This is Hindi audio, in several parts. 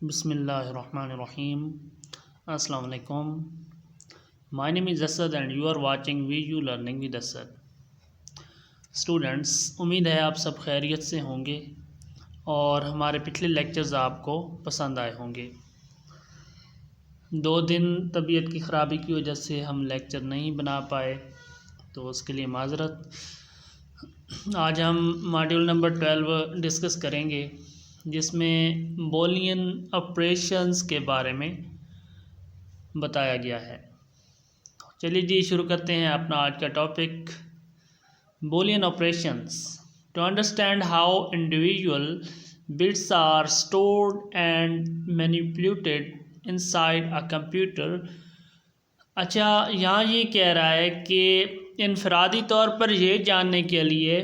Bismillahirrahmanirrahim. Assalamu alaikum. My name is Asad and you are watching VU Learning with Asad. Students, उम्मीद है आप सब खैरियत से होंगे और हमारे पिछले लेक्चर्स आपको पसंद आए होंगे। 2 दिन तबीयत की ख़राबी की वजह से हम लेक्चर नहीं बना पाए, तो उसके लिए माज़रत। आज हम मॉड्यूल नंबर 12 डिस्कस करेंगे, जिसमें बूलियन ऑपरेशंस के बारे में बताया गया है। चलिए जी, शुरू करते हैं अपना आज का topic, Boolean operations. To understand how individual bits are stored and manipulated inside a computer. अच्छा, यहाँ ये कह रहा है कि इनफरादी तौर पर ये जानने के लिए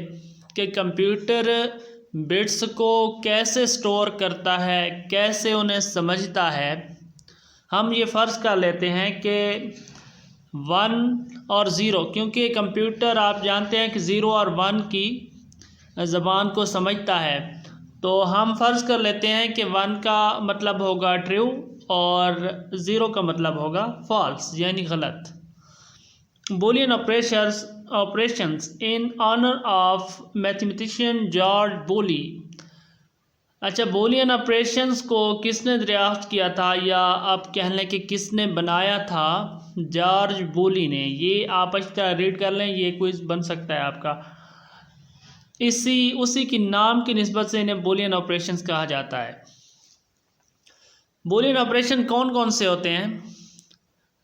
कि कंप्यूटर बिट्स को कैसे स्टोर करता है, कैसे उन्हें समझता है, हम ये फ़र्ज़ कर लेते हैं कि 1 और 0, क्योंकि कंप्यूटर आप जानते हैं कि 0 और 1 की ज़बान को समझता है, तो हम फ़र्ज़ कर लेते हैं कि 1 का मतलब होगा ट्रू और 0 का मतलब होगा फॉल्स, यानी गलत। Boolean operations in honor of mathematician George Boole. अच्छा, बूलियन ऑपरेशंस को किसने दरियाफ्त किया था, या आप कह लें कि किसने बनाया था? जॉर्ज बूली ने। ये आप अच्छी तरह रीड कर लें, ये क्विज़ बन सकता है आपका। उसी की नाम की निस्बत से इन्हें बूलियन ऑपरेशंस कहा जाता है। बूलियन ऑपरेशन कौन कौन से होते हैं?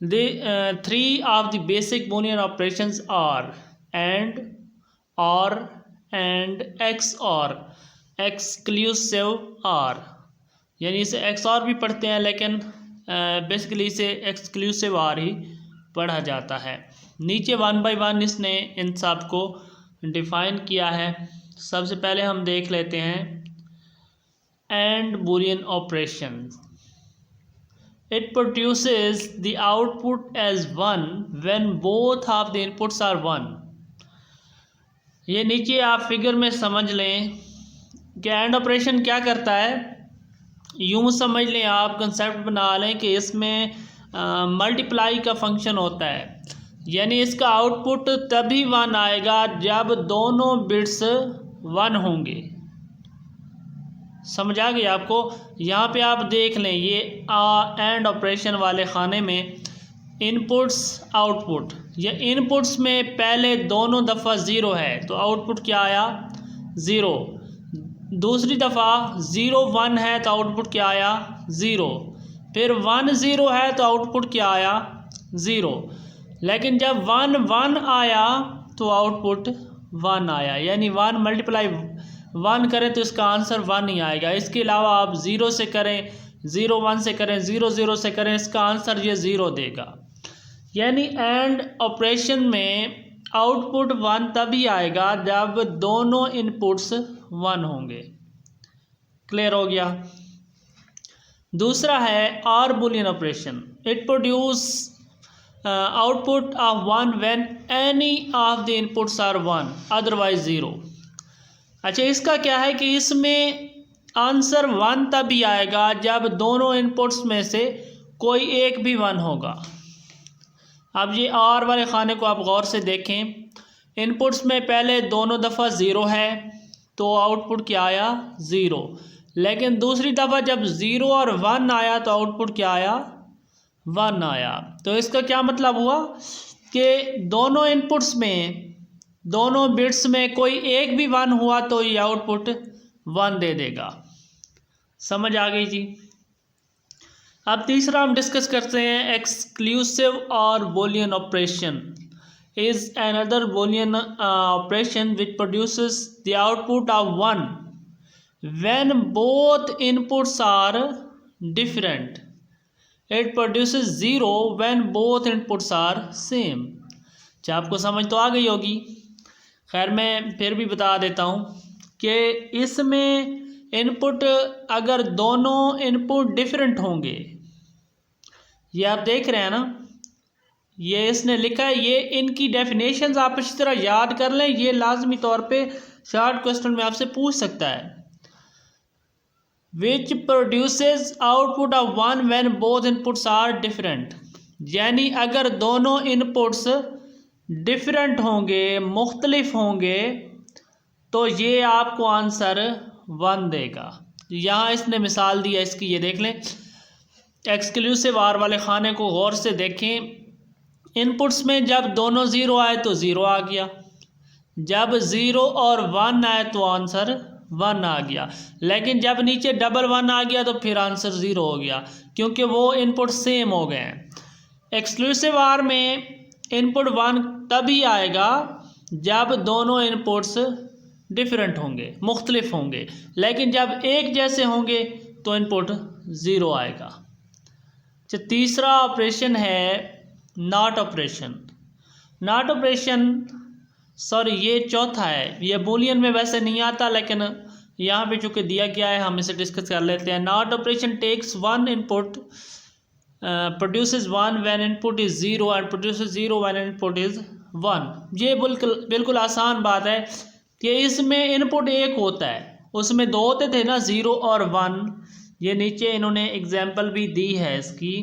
Three of the basic Boolean operations are AND, OR and XOR, exclusive OR, यानी इसे XOR भी पढ़ते हैं, लेकिन बेसिकली इसे एक्सक्लूसिव OR ही पढ़ा जाता है। नीचे 1 by 1 इसने इन सब को डिफ़ाइन किया है। सबसे पहले हम देख लेते हैं AND Boolean operation. It produces the output as 1 when both of the inputs are 1। ये नीचे आप फिगर में समझ लें कि एंड ऑपरेशन क्या करता है। यूँ समझ लें, आप कंसेप्ट बना लें कि इसमें मल्टीप्लाई का फंक्शन होता है, यानी इसका आउटपुट तभी 1 आएगा जब दोनों बिट्स 1 होंगे। समझ आ गई आपको? यहाँ पे आप देख लें, ये एंड ऑपरेशन वाले खाने में इनपुट्स आउटपुट, ये इनपुट्स में पहले दोनों दफ़ा 0 है तो आउटपुट क्या आया? 0। दूसरी दफ़ा 0 1 है तो आउटपुट क्या आया? 0। फिर 1 0 है तो आउटपुट क्या आया? 0। लेकिन जब 1 1 आया तो आउटपुट 1 आया, यानी 1 मल्टीप्लाई 1 करें तो इसका आंसर 1 ही आएगा। इसके अलावा आप 0 से करें, 0 1 से करें, 0 0 से करें, इसका आंसर ये 0 देगा। यानी एंड ऑपरेशन में आउटपुट 1 तभी आएगा जब दोनों इनपुट्स 1 होंगे। क्लियर हो गया? दूसरा है OR Boolean operation. It produce output of 1 when any of the inputs are 1 otherwise 0। अच्छा, इसका क्या है कि इसमें आंसर 1 तभी आएगा जब दोनों इनपुट्स में से कोई एक भी 1 होगा। अब ये और वाले खाने को आप गौर से देखें, इनपुट्स में पहले दोनों दफ़ा 0 है तो आउटपुट क्या आया? 0। लेकिन दूसरी दफ़ा जब 0 और 1 आया तो आउटपुट क्या आया? 1 आया। तो इसका क्या मतलब हुआ कि दोनों इनपुट्स में, दोनों बिट्स में कोई एक भी 1 हुआ तो ये आउटपुट 1 दे देगा। समझ आ गई जी? अब तीसरा हम डिस्कस करते हैं exclusive OR Boolean operation is another Boolean operation which produces the output of 1 when both inputs are different. It produces 0 when both inputs are same. क्या आपको समझ तो आ गई होगी? खैर, मैं फिर भी बता देता हूँ कि इसमें इनपुट, अगर दोनों इनपुट डिफरेंट होंगे, ये आप देख रहे हैं ना, ये इसने लिखा है, ये इनकी डेफिनेशंस आप इसी तरह याद कर लें, ये लाजमी तौर पे शॉर्ट क्वेश्चन में आपसे पूछ सकता है। Which produces output of one when both inputs are different, यानी अगर दोनों इनपुट्स डिफरेंट होंगे, मुख्तलिफ होंगे, तो ये आपको आंसर 1 देगा। यहाँ इसने मिसाल दी है इसकी, ये देख लें। एक्सक्लूसिव आर वाले खाने को गौर से देखें। इनपुट्स में जब दोनों ज़ीरो आए तो ज़ीरो आ गया, जब ज़ीरो और 1 आए तो आंसर 1 आ गया, लेकिन जब नीचे डबल 1 आ गया तो फिर आंसर 0 हो गया, क्योंकि वो इनपुट सेम हो गए हैं। एक्सक्लूसिव आर में इनपुट 1 तभी आएगा जब दोनों इनपुट्स डिफरेंट होंगे, मुख्तलिफ होंगे, लेकिन जब एक जैसे होंगे तो इनपुट 0 आएगा। तीसरा ऑपरेशन है not operation. Not operation, sorry ये चौथा है, ये बूलियन में वैसे नहीं आता, लेकिन यहाँ पे चूँकि दिया गया है हम इसे डिस्कस कर लेते हैं। NOT operation takes one input, produces 1 when input is 0 and produces 0 when input is 1। ये बिल्कुल आसान बात है कि इसमें इनपुट एक होता है, उसमें दो होते थे ना, 0 और 1। ये नीचे इन्होंने एग्जाम्पल भी दी है इसकी,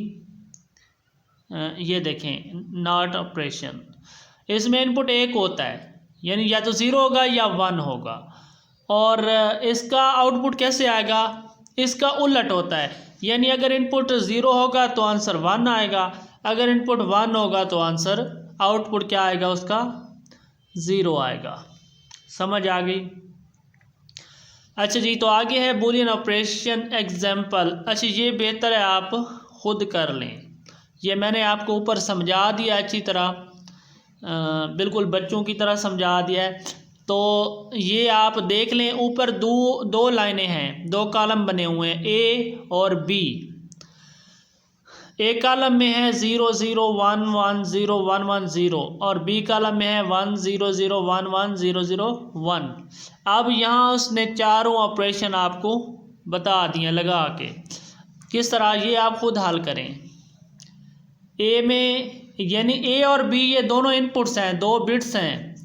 ये देखें नॉट ऑपरेशन। इसमें इनपुट एक होता है, यानी या तो 0 होगा या 1 होगा, और इसका आउटपुट कैसे आएगा, इसका उलट होता है, यानी अगर इनपुट 0 होगा तो आंसर 1 आएगा, अगर इनपुट 1 होगा तो आंसर आउटपुट क्या आएगा, उसका 0 आएगा। समझ आ गई? अच्छा जी, तो आगे है बूलियन ऑपरेशन एग्जाम्पल। अच्छा, ये बेहतर है आप खुद कर लें, ये मैंने आपको ऊपर समझा दिया अच्छी तरह, बिल्कुल बच्चों की तरह समझा दिया है। तो ये आप देख लें, ऊपर दो लाइनें हैं, 2 कॉलम बने हुए हैं, ए और बी। ए कॉलम में है 0 0 1 1 0 1 1 0 और बी कॉलम में है 1 0 0 1 1 0 0 1। अब यहाँ उसने चारों ऑपरेशन आपको बता दिए लगा के, किस तरह, ये आप खुद हल करें। ए में, यानी ए और बी ये दोनों इनपुट्स हैं, 2 बिट्स हैं।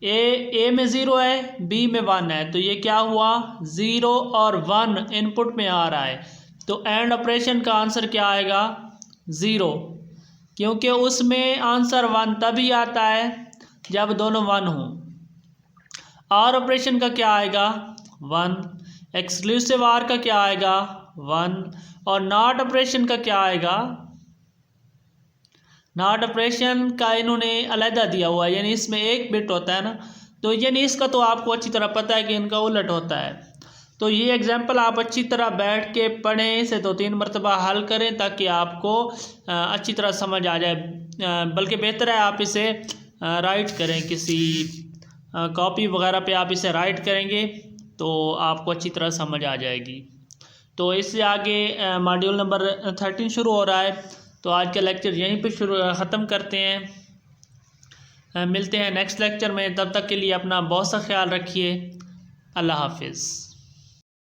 ए में 0 है, बी में 1 है, तो ये क्या हुआ, 0 और 1 इनपुट में आ रहा है, तो एंड ऑपरेशन का आंसर क्या आएगा, 0, क्योंकि उसमें आंसर 1 तभी आता है जब दोनों 1 हों। आर ऑपरेशन का क्या आएगा, 1, एक्सक्लूसिव आर का क्या आएगा, 1, और नॉट ऑपरेशन का क्या आएगा, नॉट ऑपरेशन का इन्होंने अलहदा दिया हुआ है, यानी इसमें एक बिट होता है ना, तो यानी इसका तो आपको अच्छी तरह पता है कि इनका उलट होता है। तो ये एग्जाम्पल आप अच्छी तरह बैठ के पढ़ें, इसे 2-3 मरतबा हल करें ताकि आपको अच्छी तरह समझ आ जाए, बल्कि बेहतर है आप इसे राइट करें, किसी कॉपी वगैरह पे आप इसे राइट करेंगे तो आपको अच्छी तरह समझ आ जाएगी। तो इससे आगे मॉड्यूल नंबर 13 शुरू हो रहा है, तो आज का लेक्चर यहीं पे ख़त्म करते हैं। मिलते हैं नेक्स्ट लेक्चर में, तब तक के लिए अपना बहुत सा ख्याल रखिए। अल्लाह हाफिज़।